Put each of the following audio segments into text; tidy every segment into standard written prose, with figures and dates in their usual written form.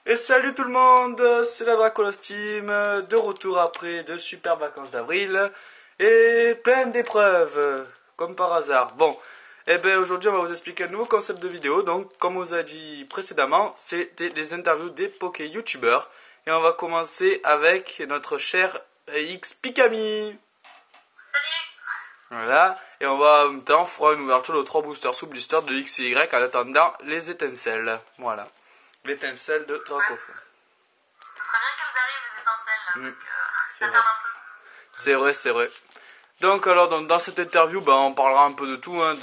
Et salut tout le monde, c'est la Dracolos Team, de retour après de super vacances d'avril et plein d'épreuves, comme par hasard. Bon, et bien aujourd'hui on va vous expliquer un nouveau concept de vidéo. Donc comme on vous a dit précédemment, c'était les interviews des Poké YouTubeurs. Et on va commencer avec notre cher X Pikami. Voilà, et on va en même temps fera une ouverture de 3 boosters sous blister de X et Y en attendant les étincelles. Voilà, l'étincelle de Dracofeu. Ce serait bien qu'elles arrivent les étincelles là, parce que c'est ça vrai. tarde un peu. C'est vrai, c'est vrai. Donc alors dans cette interview, on parlera un peu de tout, hein,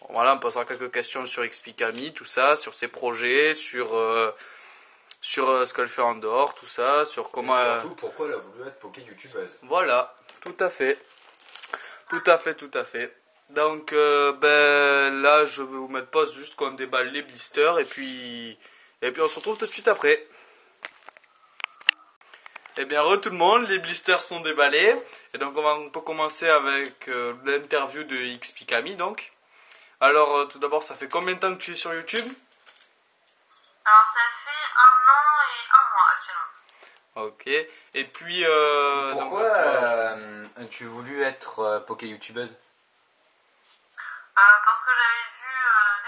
voilà, on posera quelques questions sur Xpikami, tout ça, sur ses projets, sur ce qu'elle fait en dehors, tout ça, sur comment. Et surtout pourquoi elle a voulu être Poké YouTubeuse. Voilà, tout à fait. Tout à fait. Donc là je vais vous mettre pause juste quand on déballe les blisters et puis on se retrouve tout de suite après. Eh bien, tout le monde, les blisters sont déballés. Et donc, on peut commencer avec l'interview de Xpikami, donc. Alors, tout d'abord, ça fait combien de temps que tu es sur YouTube? Alors ça fait 1 an et 1 mois actuellement. Ok. Et puis... Pourquoi as-tu voulu être Poké YouTubeuse? Parce que j'avais vu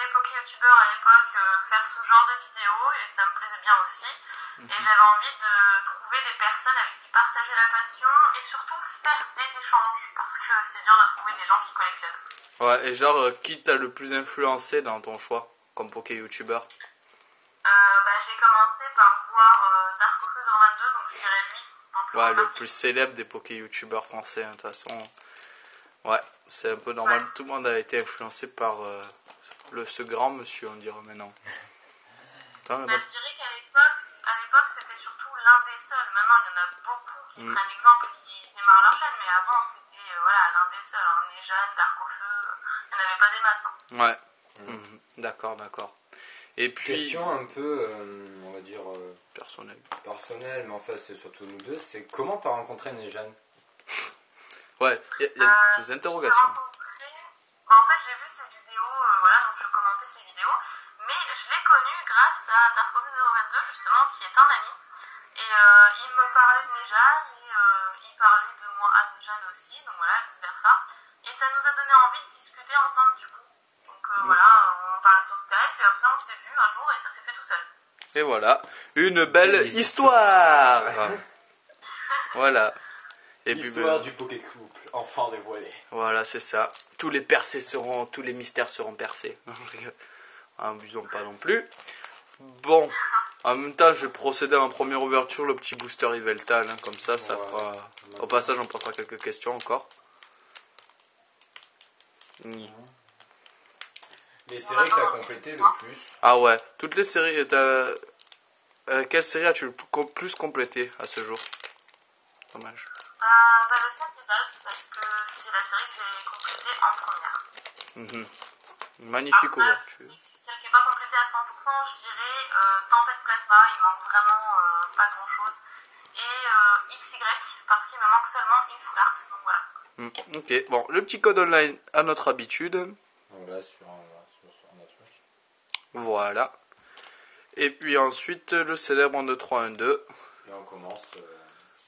des Poké youtubeurs à l'époque faire ce genre de vidéos et ça me plaisait bien aussi. Et j'avais envie de trouver des personnes avec qui partager la passion et surtout faire des échanges parce que c'est dur de trouver des gens qui collectionnent. Ouais, et genre, qui t'a le plus influencé dans ton choix comme Poké YouTuber? J'ai commencé par voir Darkofeu 22, donc je dirais lui. Ouais, le plus célèbre des Poké YouTubeurs français, hein, de toute façon. Ouais, c'est un peu normal. Ouais. Tout le monde a été influencé par ce grand monsieur, on dirait maintenant. Je dirais qu'à l'époque, c'était surtout l'un des seuls. Maintenant, il y en a beaucoup qui prennent l'exemple et qui démarrent leur chaîne, mais avant, c'était l'un des seuls. Hein. Nejan, Darkofeu, il n'y en avait pas des masses. Hein. Ouais, d'accord. Et puis... Question un peu, on va dire... personnelle, mais en fait, c'est surtout nous deux. C'est comment t'as rencontré Nejan? Ouais, il y a des interrogations. En fait, j'ai vu ses vidéos, donc je commentais ses vidéos, mais je l'ai connu grâce à Darkofeu 022, justement, qui est un ami. Et il me parlait de Nejan, et il parlait de moi à Nejan aussi, donc voilà, vice versa. Et ça nous a donné envie de discuter ensemble, du coup. Donc on parlait sur Skype, puis après on s'est vu un jour, et ça s'est fait tout seul. Et voilà, une belle histoire. Voilà. Et l'histoire du Poké Couple, enfin dévoilée. Voilà, c'est ça. Tous les mystères seront percés. Abusons pas non plus. Bon, en même temps, je vais procéder en première ouverture, le petit booster Yveltal, hein, comme ça fera... Au passage, on posera quelques questions encore. Les séries que t'as complétées le plus? Ah ouais, toutes les séries, quelle série as-tu le plus complété à ce jour? Dommage. Le 7 de base, parce que c'est la série que j'ai complétée en première. Magnifique ouverture. Celle qui n'est pas complétée à 100%, je dirais Tempête Plasma, il manque vraiment pas grand chose. Et XY, parce qu'il me manque seulement une full art, donc voilà. Ok, bon, le petit code online à notre habitude. Voilà, sur un truc. Voilà. Et puis ensuite, le célèbre en 2, 3, 1, 2.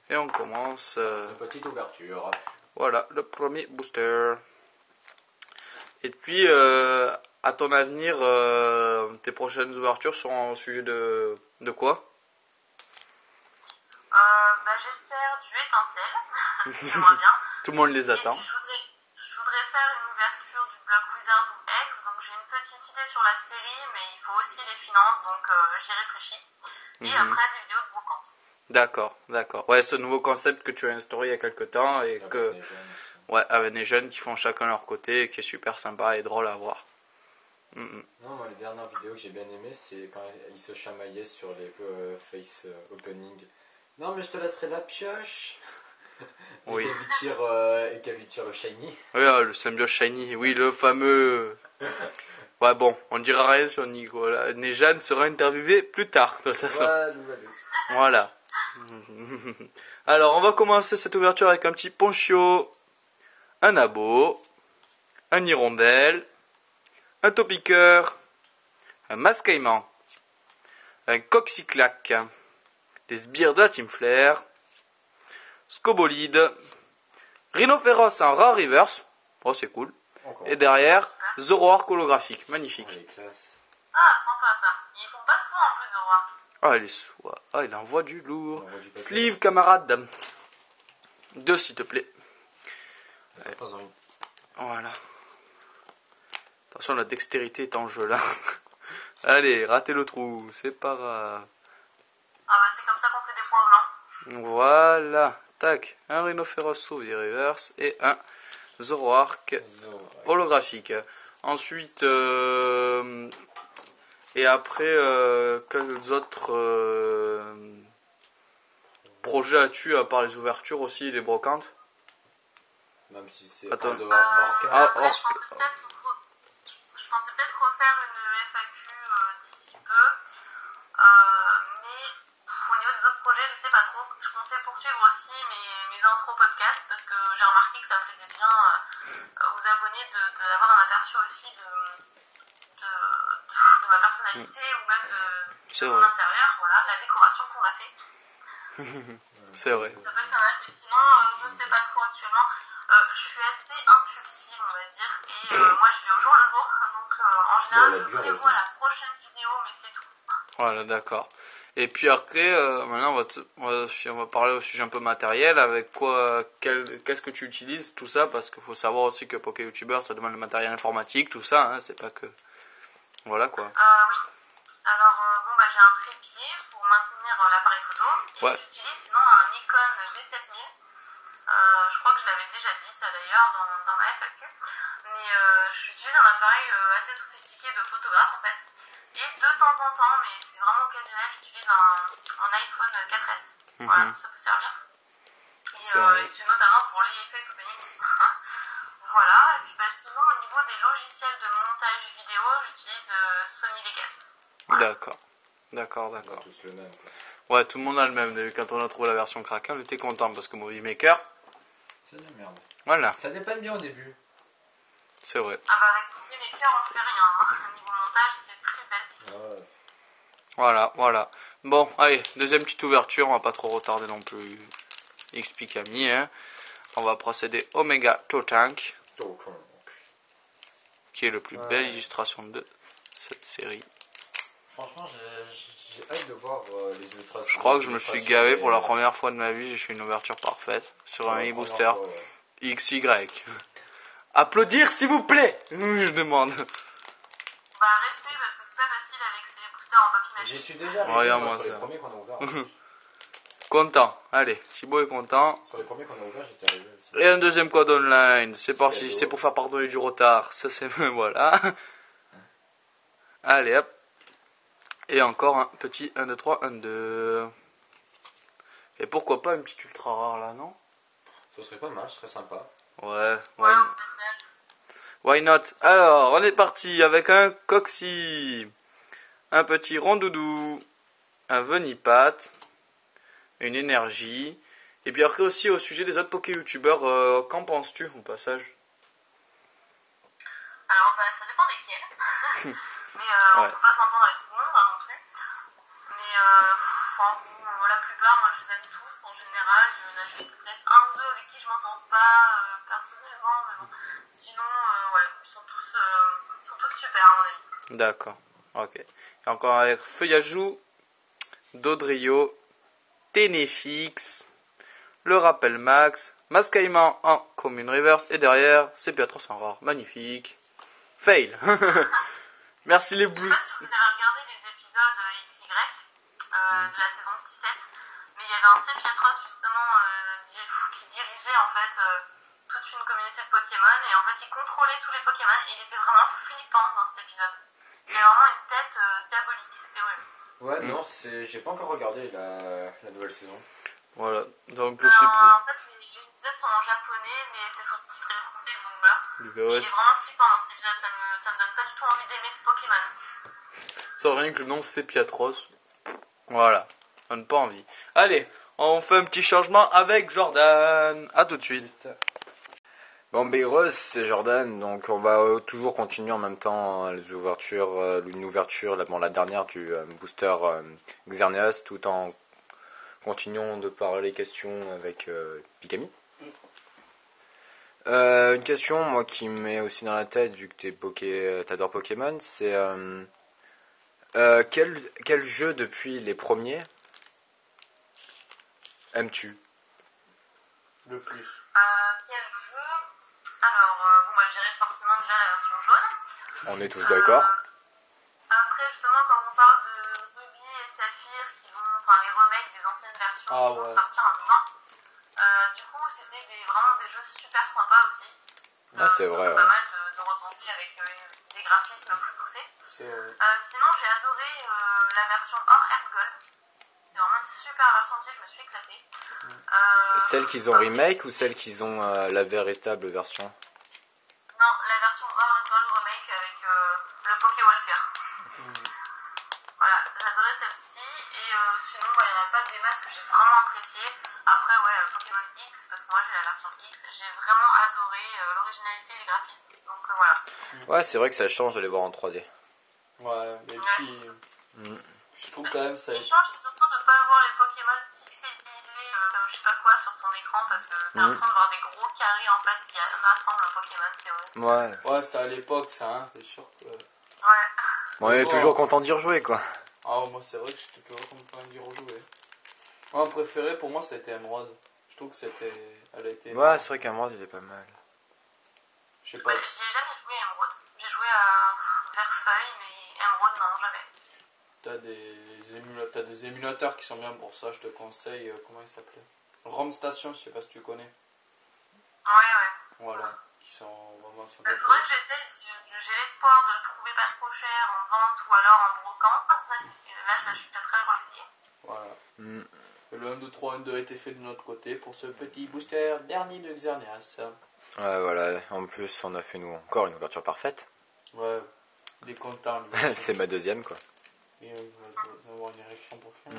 Et on commence... Une petite ouverture. Voilà, le premier booster. Et puis, à ton avenir, tes prochaines ouvertures seront au sujet de quoi? J'espère du étincelle. J'aimerais bien. Tout le monde les attend. Je voudrais faire une ouverture du bloc Wizard ou X. Donc j'ai une petite idée sur la série, mais il faut aussi les finances, donc j'y réfléchis. Et après, des vidéos de brocante. D'accord. Ouais, ce nouveau concept que tu as instauré il y a quelques temps et avec des jeunes qui font chacun leur côté et qui est super sympa et drôle à voir. Non, moi, les dernières vidéos que j'ai bien aimées, c'est quand ils se chamaillaient sur les face opening. Non, mais je te laisserai la pioche. Oui. Et qu'elle lui tire le shiny. Oui, le symbiote shiny. Oui, le fameux... Ouais, bon, on ne dira rien sur Nico. Nejan sera interviewé plus tard, de toute façon. Voilà. Alors, on va commencer cette ouverture avec un petit Ponchio, un abo, un hirondelle, un topiqueur, un mascaïman, un Coxyclac, les sbires de la Team Flare, Scobolide, Rhinophéros en rare reverse, oh c'est cool, Encore. et derrière Zoroark holographique, magnifique. Oh, les classes. Ah, sympa ça. Il tombe pas souvent en plus, Zoroark. Ah, il envoie du lourd. On envoie du papier. Sleeve, camarade. 2 s'il te plaît. T'as pas envie. Voilà. Attention, la dextérité est en jeu là. Allez, ratez le trou, c'est pas grave. Ah bah c'est comme ça qu'on fait des points blancs. Voilà. Tac. Un Rhinophéros Sauve Reverse et un Zoroark holographique. Ensuite, et après, quels autres projets as-tu à part les ouvertures aussi, les brocantes? Même si c'est Attends. en dehors hors Ah, carte. Après, je pensais peut-être refaire une FAQ d'ici peu. Mais au niveau des autres projets, je sais pas trop. Je comptais poursuivre aussi mes intros podcasts parce que j'ai remarqué que ça plaisait bien aux abonnés d'avoir un aperçu aussi de ma personnalité ou même de mon vrai. intérieur. Voilà, la décoration qu'on a fait. C'est vrai. Ça peut être pas mal, mais sinon, je sais pas trop actuellement. Je suis assez impulsive, on va dire, et moi je vais au jour le jour, donc en général Bon, je la prévois dure, la prochaine vidéo, mais c'est tout. Voilà, d'accord. Et puis après, maintenant on va parler au sujet un peu matériel, avec quoi, qu'est-ce que tu utilises, tout ça, parce qu'il faut savoir aussi que Poké YouTuber ça demande le matériel informatique, tout ça, hein, c'est pas que... Voilà quoi. Oui. Alors, bon, bah j'ai un trépied pour maintenir l'appareil photo, et Ouais. j'utilise sinon un Nikon D7000. Je crois que je l'avais déjà dit ça d'ailleurs dans ma FAQ, mais j'utilise un appareil assez sophistiqué de photographe en fait. Et de temps en temps, mais c'est vraiment occasionnel, j'utilise un iPhone 4S. Voilà, ça peut servir. Et c'est notamment pour les face opening. Voilà, et puis bah, sinon au niveau des logiciels de montage vidéo, j'utilise Sony Vegas. Voilà. D'accord. On a tous le même. Quoi. Ouais, tout le monde a le même. Quand on a trouvé la version craquée, on était content parce que Movie Maker, C'est de la merde. voilà, Ça dépanne bien au début. c'est vrai. Ah bah avec Movie Maker on fait rien, hein. Au niveau montage c'est très basique. Ouais. Voilà. Bon, allez, deuxième petite ouverture, on va pas trop retarder non plus. XP Camille, hein. On va procéder Omega Totank, qui est le plus belle illustration de cette série. Franchement, j'ai hâte de voir les illustrations. Je crois que je me suis gavé pour la première fois de ma vie, j'ai fait une ouverture parfaite sur un e-booster XY. Applaudir s'il vous plaît, je demande. Bah respect parce que c'est pas facile avec ces boosters en papier mâché. J'y suis déjà arrivé Regarde, moi, sur les ça. premiers qu'on a ouverts. Content, allez, Thibaut est content. Sur les premiers qu'on a ouverts, j'étais arrivé aussi. Et un deuxième code online, c'est parti, cadeau. c'est pour faire pardonner du retard, ça c'est... voilà. Allez hop. Et encore un petit 1, 2, 3, 1, 2. Et pourquoi pas une petite ultra rare là, non? Ce serait pas mal, ce serait sympa. Ouais, Ouais, au spécial. why not? Alors, on est parti avec un Coxy, un petit Rondoudou, un Venipat, une énergie. Et puis après aussi au sujet des autres Poké YouTubeurs, qu'en penses-tu au passage? Alors bah ça dépend desquels. Mais on Ouais. peut pas s'entendre avec tout le monde hein, non plus. Mais la plupart moi je les aime tous en général. Il y en a juste peut-être un ou deux avec qui je m'entends pas personnellement. Mais bon. Sinon ouais, ils sont tous super à mon avis. D'accord, ok. Et encore avec Feuillajou, Dodrio, Ténéfix, le Rappel Max, Mascaïman en Commune Reverse, et derrière, c'est P300 rare. Magnifique. Fail. Merci les Je sais pas boosts. si vous avez regardé les épisodes XY de la saison 17, mais il y avait un Sepiatros justement qui dirigeait en fait toute une communauté de Pokémon et en fait il contrôlait tous les Pokémon et il était vraiment flippant dans cet épisode. Il avait vraiment une tête diabolique, c'était horrible. Ouais, non, j'ai pas encore regardé la nouvelle saison. Voilà, donc je sais plus. En fait les épisodes sont en japonais mais c'est sous-titré français donc voilà. Du Il est VOS. vraiment flippant dans cet épisode, ça me donne pas du tout envie d'aimer ce Pokémon. Ça rien que le nom c'est Piatros. Voilà, on n'a pas envie. Allez, on fait un petit changement avec Jordan. A tout de suite. Bon, Beiros, c'est Jordan, donc on va toujours continuer en même temps les ouvertures, une ouverture, la dernière du booster Xerneas, tout en continuant de parler questions avec Pikami. Une question, moi, qui me met aussi dans la tête, vu que t'adores Pokémon, c'est quel jeu depuis les premiers aimes-tu? Le plus. Quel jeu? Alors, bon, bah, je dirais forcément déjà la version jaune. On est tous d'accord. Après, justement, quand on parle de Ruby et Saphir, enfin les remakes des anciennes versions qui vont sortir en même temps, du coup, c'était vraiment des jeux super sympas aussi. C'est vrai. Pas mal de retenter avec des graphismes plus poussés. Sinon, j'ai adoré la version hors Gold. C'est vraiment une super version aussi, je me suis éclatée. Celle qu'ils ont remake ou celle qu'ils ont la véritable version? Non, la version hors Gold remake avec le Poké Walker. Voilà, j'adorais celle-ci. Et sinon, il n'y en a pas des masses que j'ai vraiment apprécié. Après, ouais, Pokémon X, parce que moi j'ai la version X, j'ai vraiment adoré l'originalité des graphismes. Donc voilà. Ouais, c'est vrai que ça change de les voir en 3D. Ouais, et puis je trouve quand même ça. Ce qui change, c'est surtout de ne pas avoir les Pokémon pixelisés, je sais pas quoi, sur ton écran, parce que t'as l'impression de voir des gros carrés en fait qui rassemblent le Pokémon, c'est vrai. Ouais, c'était à l'époque ça, hein, c'est sûr que. Ouais. On est toujours content d'y rejouer, quoi. Ah, moi c'est vrai que j'étais toujours content d'y rejouer. Moi, mon préféré pour moi, ça a été Emerald. Je trouve que elle a été. Ouais, c'est vrai qu'Emerald il est pas mal. Je sais pas. J'y ai jamais joué à Emerald. J'ai joué à Verfeuille, mais Emerald, non, jamais. T'as des émulateurs qui sont bien pour ça, je te conseille. Comment il s'appelait? ROM Station, je sais pas si tu connais. Ouais. Voilà, qui sont vraiment sympas. Faudrait que j'essaye, j'ai l'espoir de le trouver pas trop cher en vente ou alors en brocante. Là, je suis peut-être allée pour l'essayer. Voilà. Le 1, 2, 3, 1, 2 a été fait de notre côté pour ce petit booster dernier de Xerneas. Ouais, voilà, en plus, on a fait nous encore une ouverture parfaite. Ouais, il est content. C'est ma deuxième, quoi. Et on va avoir une érection pour faire.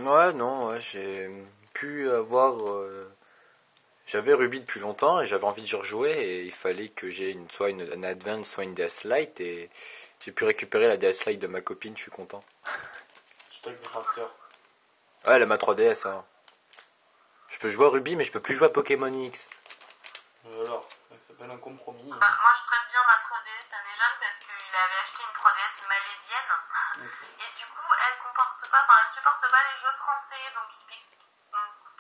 Ouais, non, ouais, j'ai pu avoir. J'avais Ruby depuis longtemps et j'avais envie d'y rejouer et il fallait que j'ai soit une Advance, soit une DS Lite et j'ai pu récupérer la DS Lite de ma copine, je suis content. Stock des raptors. Ouais, elle a ma 3DS, hein. Je peux jouer à Ruby, mais je peux plus jouer à Pokémon X. Alors, ça s'appelle un compromis. Bah, moi, je prête bien ma 3DS à Nejan parce qu'il avait acheté une 3DS malaisienne. Et du coup, elle supporte pas les jeux français, donc il pique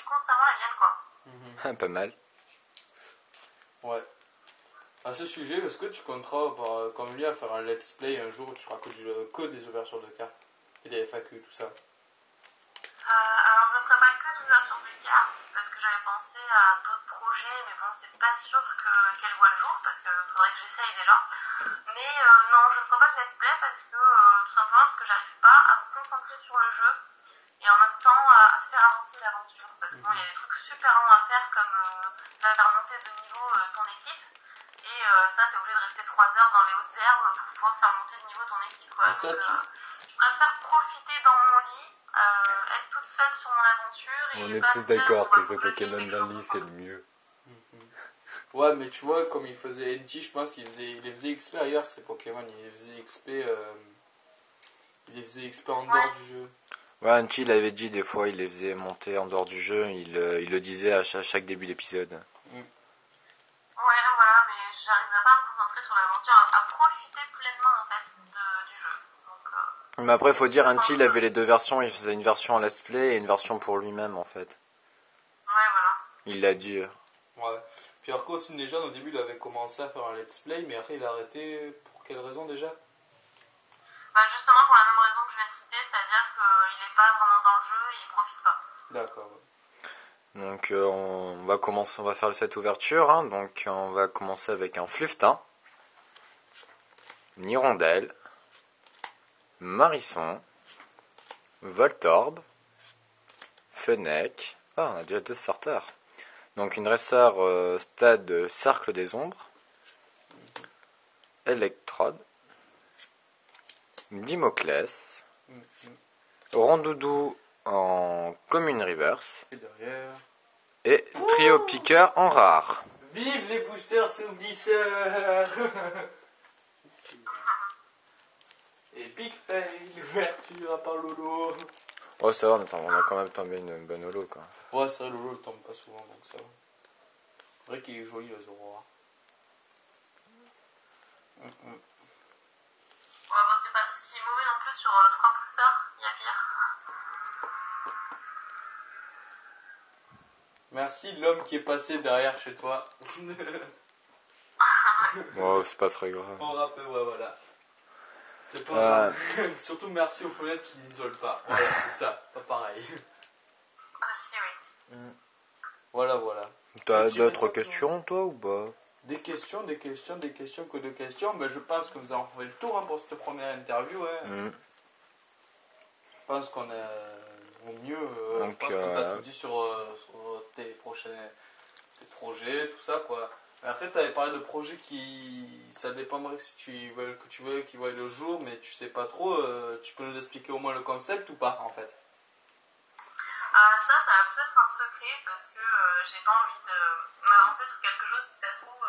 constamment la mienne, quoi. Pas mal. Ouais. À ce sujet, est-ce que tu compteras, comme lui, à faire un let's play un jour où tu feras que des ouvertures de cartes et des FAQ, tout ça? Alors, je ne ferai pas que des ouvertures de cartes parce que j'avais pensé à d'autres projets, mais bon, c'est pas sûr qu'elles voient le jour parce qu'il faudrait que j'essaye déjà. Mais non, je ne ferai pas de let's play parce que tout simplement parce que j'arrive pas à me concentrer sur le jeu et en même temps à faire avancer l'aventure. Parce que bon, il y a des trucs super longs à faire comme faire monter de niveau ton équipe. Et ça, t'es obligé de rester 3 heures dans les hautes herbes pour pouvoir faire monter de niveau ton équipe, quoi. Ça, Donc, je préfère profiter dans mon lit, être toute seule sur mon aventure. Et On est pas tous me dire, d'accord on que va jouer compléter Pokémon quelque dans le chose lit c'est le mieux. Ouais, mais tu vois, comme il faisait NT, je pense qu'il faisait XP ailleurs, ces Pokémon. Il les faisait XP en dehors du jeu. Ouais, Anchi l'avait dit des fois, il les faisait monter en dehors du jeu, il le disait à chaque début d'épisode. Ouais, voilà, mais j'arriverai pas à me concentrer sur l'aventure, à profiter pleinement en fait du jeu. Donc, Mais après, faut dire, Anchi il avait les deux versions, il faisait une version en let's play et une version pour lui-même en fait. ouais, voilà. Il l'a dit. Ouais. Puis Arco aussi, déjà, au début, il avait commencé à faire un let's play, mais après, il a arrêté. Pour quelle raison déjà? Bah, justement pour la même raison que je viens de citer, c'est-à-dire qu'il est pas vraiment dans le jeu et il profite pas. D'accord. Donc on va faire cette ouverture. Hein. Donc on va commencer avec un Fluftin, une Hirondelle, Marisson, Voltorb, Fennec. Ah, on a déjà deux starters. Donc une Dresseur stade Cercle des Ombres, Electrode, Dimoclès, Rondoudou en Commune Reverse Et derrière. et Trio Piqueur en rare. Vive les boosters subdisseurs. Epic fail, ouverture à part Lolo. Oh, ça va, on a quand même tombé une bonne holo, quoi. Ouais, c'est vrai, Lolo il tombe pas souvent, donc ça va. C'est vrai qu'il est joli, le Zoro. Ouais, bon, c'est pas si mauvais non plus sur 3 boosters, il y a pire. Merci l'homme qui est passé derrière chez toi. Oh, c'est pas très grave. On rappelle, ouais, voilà. C'est pas grave. Surtout merci aux fenêtres qui n'isolent pas. Voilà, c'est ça, pas pareil. Si, oui. Voilà, voilà. T'as Petit d'autres récap, questions, toi, ou pas? Des questions que de questions. Ben, je pense que nous avons fait le tour pour cette première interview. Hein. Mm. Je pense qu'on est au mieux. Donc, je pense qu'on t'a tout dit sur tes projets, tout ça, quoi. Mais après, tu avais parlé de projets qui. Ça dépendrait si tu veux qu'ils voient le jour, mais tu sais pas trop. Tu peux nous expliquer au moins le concept ou pas, en fait? Ça va peut-être un secret parce que j'ai pas envie de m'avancer sur quelque chose si ça se trouve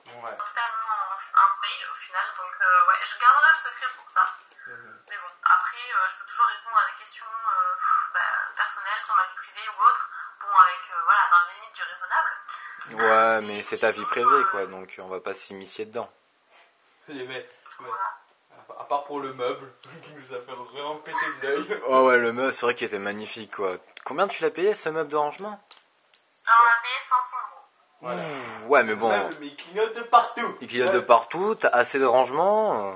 Ouais. totalement un fail au final. Donc, ouais, je garderai le secret pour ça. Mais bon, après, je peux toujours répondre à des questions personnelles sur ma vie privée ou autre. Bon, avec, voilà, dans les limites du raisonnable. Ouais, mais c'est ta vie privée, quoi, donc on va pas s'immiscer dedans. Mais, à part pour le meuble, qui nous a fait vraiment péter de l'œil. Oh ouais, le meuble, c'est vrai qu'il était magnifique, quoi. Combien tu l'as payé, ce meuble de rangement? Alors, on a payé 500 €. Voilà. Ouais, mais bon, Meuble, mais il clignote de partout. il clignote de partout, t'as assez de rangement.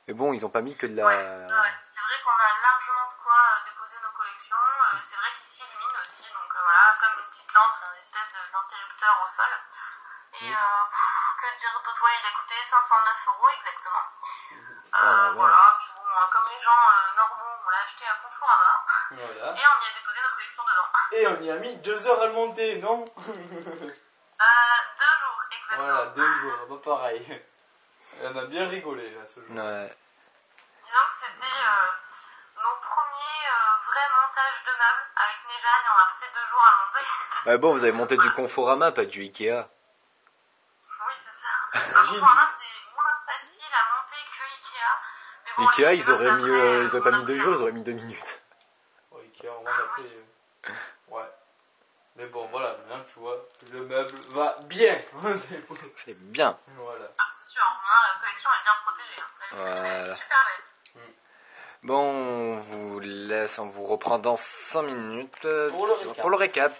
Mais bon, ils ont pas mis que de la... Ouais, c'est vrai qu'on a largement de quoi déposer nos collections. C'est vrai qu'il s'illumine aussi, donc voilà, comme une petite lampe, une espèce d'interrupteur au sol. Et que dire d'autre, ouais, il a coûté 509 € exactement. ouais. Voilà, puis bon, comme les gens normaux, on l'a acheté à Conforama Voilà. et on y a déposé nos collections dedans. Et on y a mis 2 heures à le monter, non? 2 jours, exactement. Voilà, 2 jours, pas pareil. On a bien rigolé là ce jour. Ouais. Disons que c'était nos premiers vrais montages de meubles avec Nejane et on a passé 2 jours à le monter. Ouais, bon, vous avez monté du Conforama, pas du Ikea. Oui, c'est ça. Conforama, c'est moins facile à monter que Ikea. Mais bon, Ikea, les ils auraient meubles, mis, après, ils auraient pas mis 2 jours, ils auraient mis 2 minutes. Ouais, Ikea, on va l'appeler. Ouais. Mais bon, voilà, maintenant tu vois, le meuble va bien. C'est bien. Voilà. c'est sûr, hein, la collection est bien protégée. Hein. Elle est Voilà. super belle. Bon, on vous laisse, on vous reprend dans 5 minutes Pour le récap.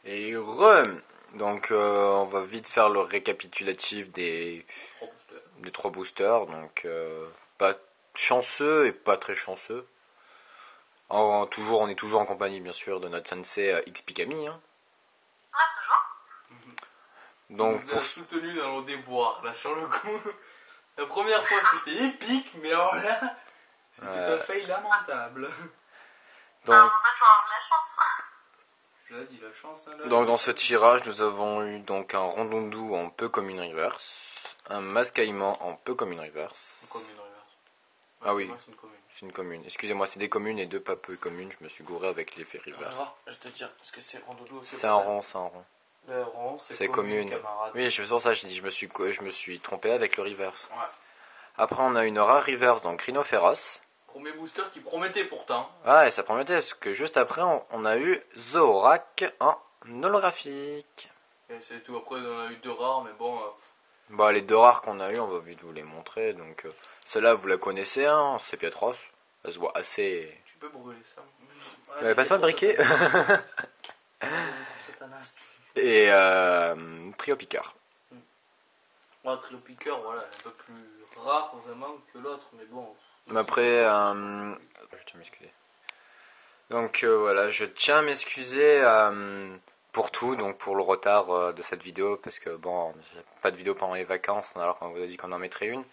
Et donc on va vite faire le récapitulatif des 3 boosters. Donc pas chanceux et pas très chanceux. On est toujours en compagnie bien sûr de notre sensei XP Camille. Hein. Ouais, toujours. Donc on nous a soutenu dans nos déboires là sur le coup. La première fois c'était épique, mais alors là c'était un fail lamentable. donc, en fait, je vais avoir de la chance. Je l'ai dit, la chance. Hein, là. donc dans ce tirage nous avons eu donc un Rondondou en peu comme une reverse, un Mascaïman en peu comme une reverse. Une commune reverse. Ah oui. C'est une commune. C'est une commune. Excusez-moi, c'est des communes et 2 pas peu communes. Je me suis gouré avec l'effet reverse. Alors, je te dire, est-ce que c'est Rondoudou aussi? C'est un rond, c'est un rond. Le rond, c'est commune. Camarade. Oui, c'est pour ça que je dis, je me suis trompé avec le reverse. Ouais. Après, on a une rare reverse, donc Rhinophéros. Premier booster qui promettait pourtant. Ah, et ça promettait, parce que juste après, on a eu Zorak en holographique. Et c'est tout. Après, on a eu 2 rares, mais bon. Bah, les 2 rares qu'on a eu, on va vite vous les montrer. Donc, celle-là, vous la connaissez, hein, c'est Pietros. Elle se voit assez. Tu peux brûler ça. Passe-moi le briquet. Satanas. Et Trio Picard. Ouais, Trio Piqueur, voilà, un peu plus rare vraiment que l'autre, mais bon. Mais après, je tiens à m'excuser. Donc voilà, je tiens à m'excuser pour tout, donc pour le retard de cette vidéo, parce que bon, j'ai pas de vidéo pendant les vacances, alors qu'on vous a dit qu'on en mettrait une.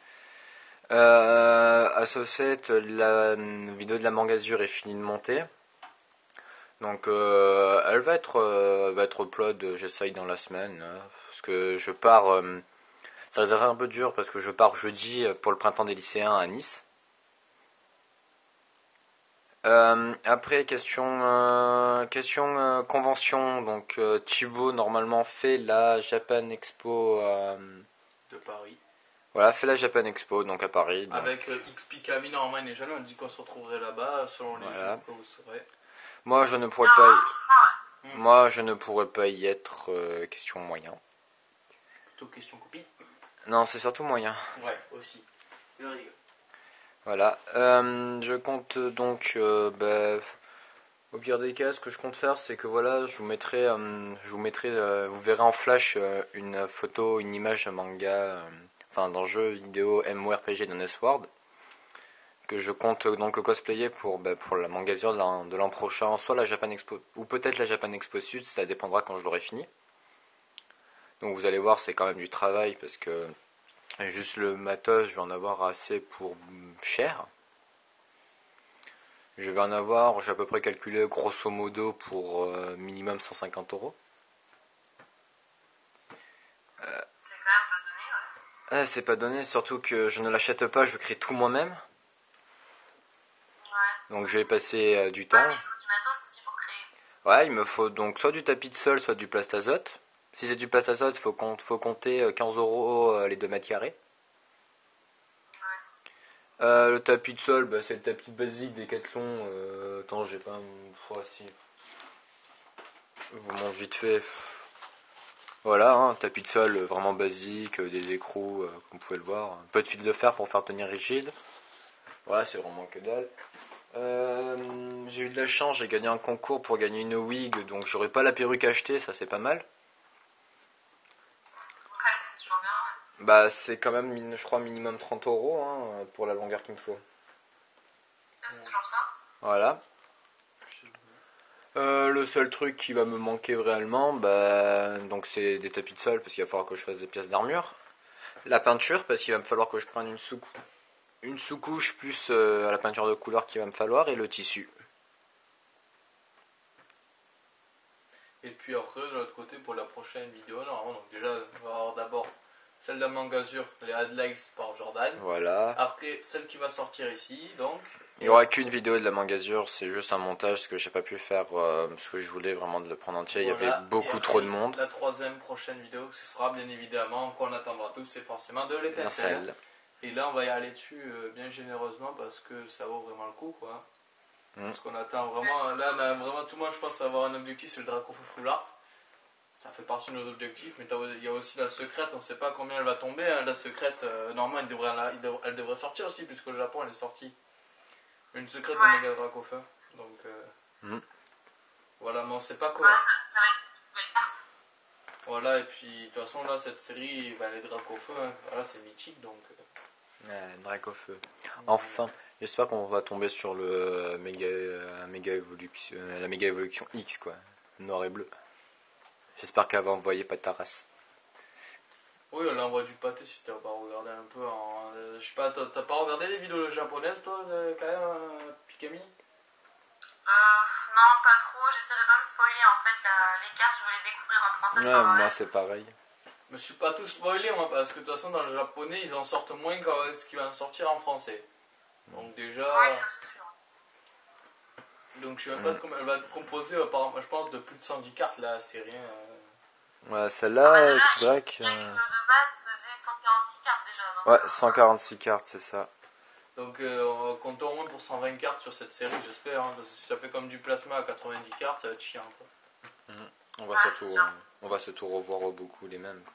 À ce fait, la vidéo de la Mangazure est finie de monter. Donc elle va être upload, j'essaye dans la semaine, parce que je pars, ça risque d'être un peu dur parce que je pars jeudi pour le printemps des lycéens à Nice. Après, question convention. Donc, Thibaut, normalement, fait la Japan Expo. De Paris. Voilà, fait la Japan Expo, donc à Paris. Donc. Avec XP Camille, normalement, il n'est jamais. On dit qu'on se retrouverait là-bas, selon les Voilà. jours que vous serez. Moi, je ne pourrais Non, pas. il sera, ouais. Moi, je ne pourrais pas y être. Question moyen. Plutôt question copie. Non, c'est surtout moyen. Ouais, aussi. Je rigole. Voilà. Je compte donc. Au pire des cas, ce que je compte faire, c'est que voilà, je vous mettrai, vous verrez en flash une photo, une image de manga, enfin d'un jeu vidéo MMORPG de Nesword, que je compte donc cosplayer pour la Mangazure de l'an prochain, soit la Japan Expo, ou peut-être la Japan Expo Sud, ça dépendra quand je l'aurai fini. Donc vous allez voir, c'est quand même du travail, parce que juste le matos, je vais en avoir assez pour cher. Je vais en avoir, j'ai à peu près calculé grosso modo pour minimum 150 euros. C'est quand même pas donné, ouais. C'est pas donné, surtout que je ne l'achète pas, je crée tout moi-même. Ouais. Donc je vais passer du Ouais, temps. mais il faut du matos aussi pour créer. Ouais, il me faut donc soit du tapis de sol, soit du plastazote. Si c'est du plastazote, faut compter 15 euros les 2 mètres carrés. Le tapis de sol, c'est le tapis basique Decathlon. Attends, j'ai pas une fois si. Je vous montre vite fait. Voilà, hein, tapis de sol vraiment basique, des écrous, comme vous pouvez le voir. Un peu de fil de fer pour faire tenir rigide. Voilà, c'est vraiment que dalle. J'ai eu de la chance, j'ai gagné un concours pour gagner une wig, donc j'aurais pas la perruque achetée, ça c'est pas mal. Ouais, c'est toujours bien, ouais. C'est quand même, je crois, minimum 30 euros hein, pour la longueur qu'il me faut. C'est toujours ça. Voilà. Le seul truc qui va me manquer réellement, donc c'est des tapis de sol parce qu'il va falloir que je fasse des pièces d'armure. La peinture parce qu'il va me falloir que je prenne une sous-couche plus la peinture de couleur qu'il va me falloir et le tissu. Et puis après, de l'autre côté, pour la prochaine vidéo, normalement, donc déjà, on va avoir d'abord celle de la Mangazure, les headlights par Jordan. Voilà. Après, celle qui va sortir ici, donc. Il n'y aura qu'une vidéo de la Mangazure, c'est juste un montage parce que j'ai pas pu faire ce que je voulais vraiment de le prendre entier. Voilà. Il y avait beaucoup Et trop après, de monde. La troisième prochaine vidéo, ce sera bien évidemment, qu'on attendra tous, c'est forcément de l'étincelle. Étincelle. Et là, on va y aller dessus bien généreusement parce que ça vaut vraiment le coup, quoi. Parce qu'on attend vraiment, là, on a vraiment tout le monde, je pense, à avoir un objectif, c'est le Dracofeu Full Art. Ça fait partie de nos objectifs, mais il y a aussi la secrète, on ne sait pas combien elle va tomber. Hein. La secrète, normalement, elle devrait sortir aussi, puisqu'au Japon, elle est sortie. Une secrète de Mega Dracofeu. Donc, voilà, mais on ne sait pas quoi. Ouais, ça va être une nouvelle carte. Voilà, et puis, de toute façon, là, cette série, les Dracofeu, hein, voilà, c'est mythique, donc. Dracofeu. Enfin, j'espère qu'on va tomber sur le méga évolution, la méga évolution X quoi, noir et bleu. J'espère qu'elle va envoyer pas ta race. Oui, on envoie du pâté si t'as pas regardé un peu en. Je sais pas, t'as pas regardé des vidéos japonaises toi, quand même, Pikami? Non, pas trop. J'essaie de pas me spoiler. En fait, les cartes, je veux les découvrir en français. Ouais, moi c'est pareil. Je me suis pas tout spoilé, moi, parce que de toute façon, dans le japonais, ils en sortent moins que ce qui va en sortir en français. Donc, déjà. Oui, ça c'est sûr. Donc, je sais même pas comment elle va être composée, je pense, de plus de 110 cartes, là, c'est rien. Ouais, celle-là, Là, tu dirais il que. de base faisait 146 cartes déjà. Donc, Ouais, 146 cartes, c'est ça. Donc, on compte au moins pour 120 cartes sur cette série, j'espère. Hein, parce que si ça fait comme du plasma à 90 cartes, ça va être chiant, quoi. On va surtout revoir beaucoup les mêmes. Quoi.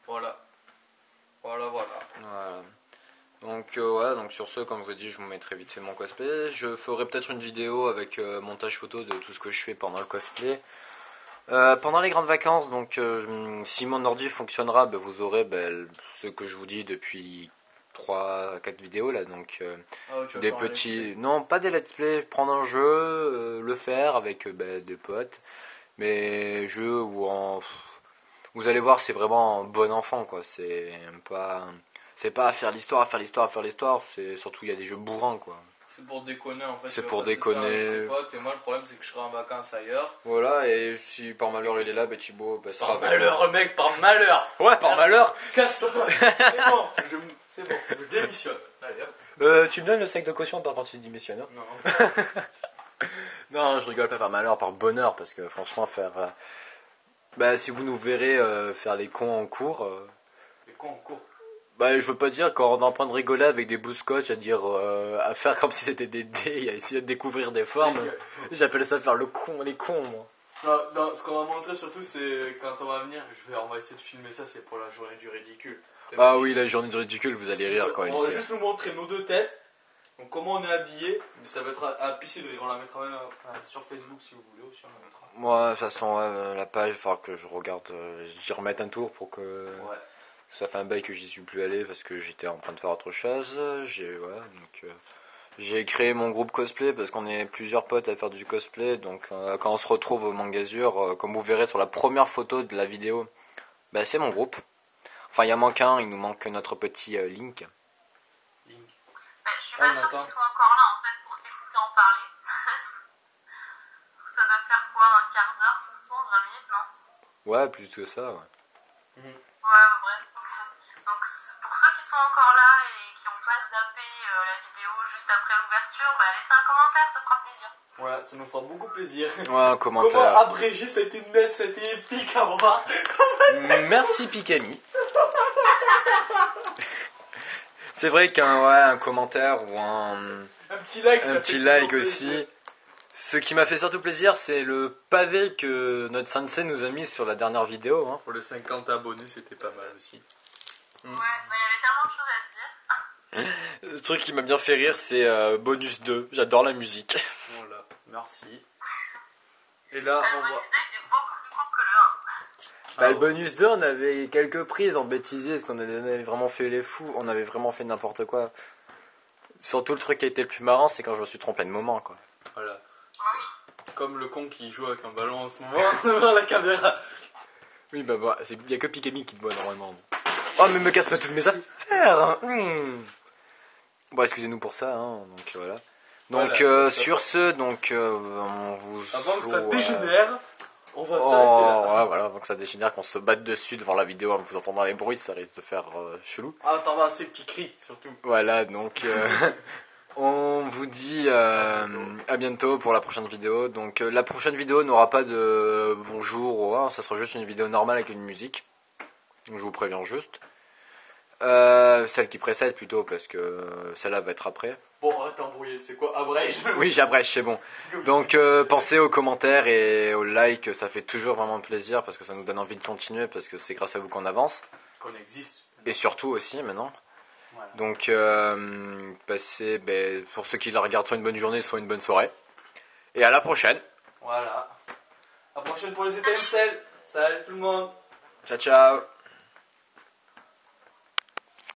Voilà. Donc donc sur ce, comme je vous dis, je vous mettrai vite fait mon cosplay. Je ferai peut-être une vidéo avec montage photo de tout ce que je fais pendant le cosplay. Pendant les grandes vacances, donc si mon ordi fonctionnera, vous aurez ce que je vous dis depuis 3-4 vidéos là, donc des petits, non pas des let's play, prendre un jeu, le faire avec des potes, mais jeux où vous allez voir, c'est vraiment un bon enfant quoi, c'est pas à faire l'histoire, c'est surtout il y a des jeux bourrins quoi. C'est pour déconner en fait. C'est pour déconner. Avec ses potes, et moi le problème c'est que je serai en vacances ailleurs. Voilà, et si par malheur il est là, Thibaut sera par malheur, mec, par malheur. Ouais, par malheur. Casse-toi. C'est bon, je démissionne. Allez, hop. Tu me donnes le sac de caution quand tu démissionnes. Non. Non, je rigole pas par malheur, par bonheur, parce que franchement, bah, si vous nous verrez faire les cons en cours, Les cons en cours. bah, je veux pas dire quand on est en train de rigoler avec des bouts scotch, à faire comme si c'était des dés, à essayer de découvrir des formes. J'appelle ça faire les cons, moi. Non, ce qu'on va montrer surtout, c'est quand on va venir, on va essayer de filmer ça, c'est pour la journée du ridicule. Ah oui, la journée du ridicule, vous allez rire quand on va juste nous montrer nos deux têtes, donc comment on est habillé, mais ça va être à pisser de rire. On la mettra même sur Facebook si vous voulez aussi, on la mettra. Moi, de toute façon, la page, il va falloir que je regarde, j'y remette un tour pour que... Ouais. Ça fait un bail que j'y suis plus allé parce que j'étais en train de faire autre chose. J'ai créé mon groupe cosplay parce qu'on est plusieurs potes à faire du cosplay. Donc quand on se retrouve au Mangazur, comme vous verrez sur la première photo de la vidéo, bah, c'est mon groupe. Enfin, il y en manque un, il nous manque notre petit Link. Je suis pas sûre qu'ils soient encore là en fait pour t'écouter en parler. Ça doit faire quoi, un quart d'heure pour toi, 20 minutes, non? Ouais, plus que ça, ouais. Ouais, bref. Donc pour ceux qui sont encore là et qui n'ont pas zappé la vidéo juste après l'ouverture, bah laissez un commentaire, ça fera plaisir. Ouais, ça nous fera beaucoup plaisir. Ouais, un commentaire. Comment abrégé, ça a été net, ça a été épique à voir. Merci Pikami. C'est vrai qu'un commentaire ou un petit like aussi. Ce qui m'a fait surtout plaisir, c'est le pavé que notre sensei nous a mis sur la dernière vidéo. Hein. Pour les 50 abonnés, c'était pas mal aussi. Ouais, il y avait tellement de choses à dire. Le truc qui m'a bien fait rire, c'est bonus 2. J'adore la musique. Voilà, merci. Et là, Le on bonus va... 2 était beaucoup plus court que le 1. Bah, le bonus 2, on avait quelques prises en bêtisé, parce qu'on avait vraiment fait les fous. On avait vraiment fait n'importe quoi. Surtout le truc qui a été le plus marrant, c'est quand je me suis trompé de moment, quoi. Voilà. Oui. Comme le con qui joue avec un ballon en ce moment devant la caméra. Oui, bah, il y a que Pikami qui te voit normalement. Oh, mais me casse pas toutes mes affaires. Bon, excusez-nous pour ça, hein. Donc voilà. Donc Voilà. sur ce, on vous... Avant que ça dégénère, on va Oh, s'arrêter là. ouais, voilà, avant que ça dégénère, qu'on se batte dessus devant la vidéo en vous entendant les bruits, ça risque de faire chelou. Ah, t'entends ces petits cris, surtout. Voilà, donc on vous dit à bientôt pour la prochaine vidéo. Donc la prochaine vidéo n'aura pas de bonjour ou rien, ça sera juste une vidéo normale avec une musique. Donc je vous préviens juste. Celle qui précède plutôt, parce que celle-là va être après. Bon, arrête d'embrouiller, tu sais quoi, abrège. Oui, j'abrège, c'est bon. Donc pensez aux commentaires et aux likes, ça fait toujours vraiment plaisir parce que ça nous donne envie de continuer, parce que c'est grâce à vous qu'on avance. Qu'on existe. Et surtout aussi maintenant. Voilà. Donc passez, pour ceux qui la regardent, soit une bonne journée, soit une bonne soirée. Et à la prochaine. Voilà. À la prochaine pour les étincelles. Salut tout le monde. Ciao ciao.